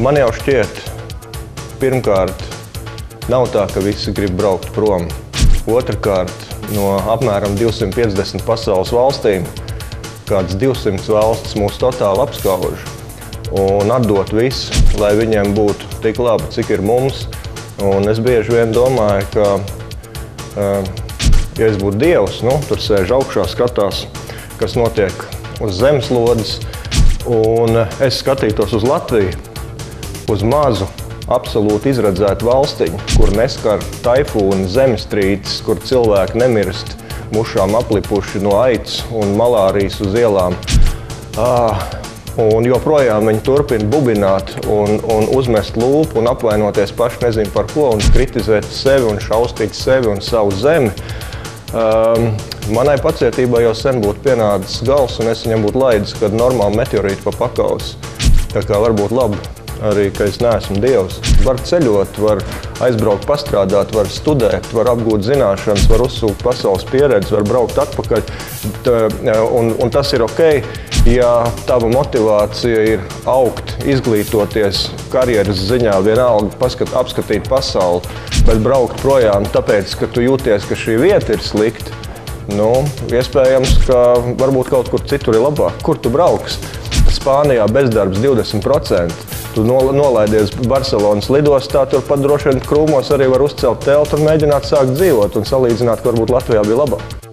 Man jau šķiet, pirmkārt, nav tā, ka visi grib braukt prom. Otrakārt, no apmēram 250 pasaules valstīm, kādas 200 valstis mūs totāli apskauž un atdot visu, lai viņiem būtu tik labi, cik ir mums. Un es bieži vien domāju, ka, ja es būtu Dievs, tur sēž augšā, skatās, kas notiek uz zemeslodes, un es skatītos uz Latviju, uz mazu, absolūti izredzētu valstiņu, kur neskar taifūni, zemestrīces, kur cilvēki nemirst, mušām aplipuši no aids un malārijas uz ielām. Un joprojām viņi turpina bubināt un uzmest lūpu un apvainoties paši nezinu par ko un kritizēt sevi un šaustīt sevi un savu zemi. Manai pacietībai jau sen būtu pienācis gals un es viņam būtu laidis, kad normāli meteorīti pa pakaus. Tā kā varbūt labi arī, ka es neesmu Dievs. Var ceļot, var aizbraukt, pastrādāt, var studēt, var apgūt zināšanas, var uzsūkt pasaules pieredzi, var braukt atpakaļ. Un tas ir ok, ja tava motivācija ir augt, izglītoties, karjeras ziņā, vienalga apskatīt pasauli, bet braukt projām tāpēc, ka tu jūties, ka šī vieta ir slikta, iespējams, ka varbūt kaut kur citur ir labāk. Kur tu brauks? Spānijā bezdarbs 20%. Tu nolaidies Barcelonas lidostā, tur pat droši vien krūmos arī var uzcelt teltu un mēģināt sākt dzīvot un salīdzināt, ka varbūt Latvijā bija labāk.